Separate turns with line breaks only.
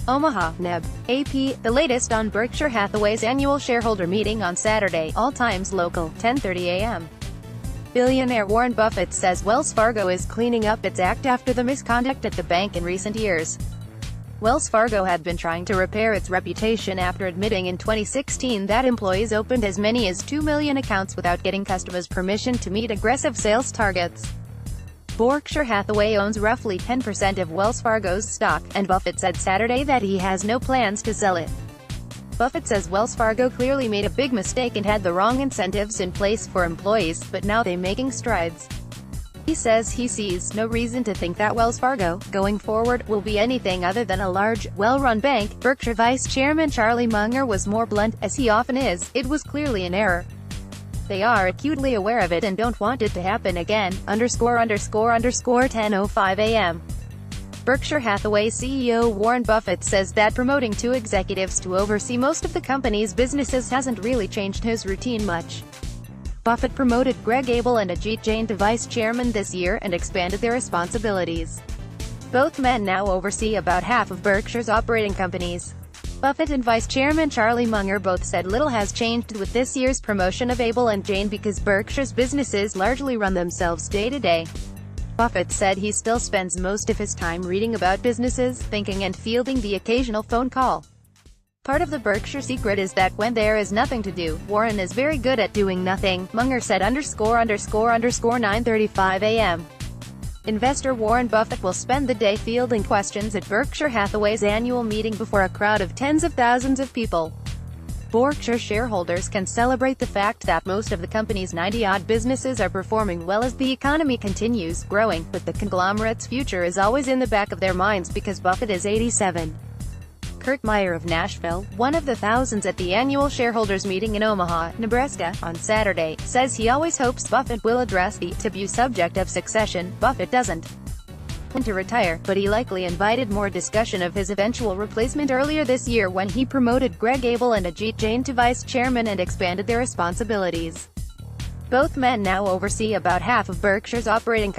OMAHA, NEB. AP, the latest on Berkshire Hathaway's annual shareholder meeting on Saturday, all times local, 10:30 a.m. Billionaire Warren Buffett says Wells Fargo is cleaning up its act after the misconduct at the bank in recent years. Wells Fargo had been trying to repair its reputation after admitting in 2016 that employees opened as many as 2 million accounts without getting customers' permission to meet aggressive sales targets. Berkshire Hathaway owns roughly 10% of Wells Fargo's stock, and Buffett said Saturday that he has no plans to sell it. Buffett says Wells Fargo clearly made a big mistake and had the wrong incentives in place for employees, but now they're making strides. He says he sees no reason to think that Wells Fargo, going forward, will be anything other than a large, well-run bank. Berkshire Vice Chairman Charlie Munger was more blunt, as he often is. It was clearly an error. They are acutely aware of it and don't want it to happen again, ____10:05 a.m. Berkshire Hathaway CEO Warren Buffett says that promoting two executives to oversee most of the company's businesses hasn't really changed his routine much. Buffett promoted Greg Abel and Ajit Jain to vice chairman this year and expanded their responsibilities. Both men now oversee about half of Berkshire's operating companies. Buffett and Vice Chairman Charlie Munger both said little has changed with this year's promotion of Abel and Jain because Berkshire's businesses largely run themselves day to day. Buffett said he still spends most of his time reading about businesses, thinking and fielding the occasional phone call. Part of the Berkshire secret is that when there is nothing to do, Warren is very good at doing nothing, Munger said ___9:35 a.m. Investor Warren Buffett will spend the day fielding questions at Berkshire Hathaway's annual meeting before a crowd of tens of thousands of people. Berkshire shareholders can celebrate the fact that most of the company's 90-odd businesses are performing well as the economy continues growing, but the conglomerate's future is always in the back of their minds because Buffett is 87. Kurt Meyer of Nashville, one of the thousands at the annual shareholders meeting in Omaha, Nebraska, on Saturday, says he always hopes Buffett will address the taboo subject of succession. Buffett doesn't want to retire, but he likely invited more discussion of his eventual replacement earlier this year when he promoted Greg Abel and Ajit Jain to vice chairman and expanded their responsibilities. Both men now oversee about half of Berkshire's operating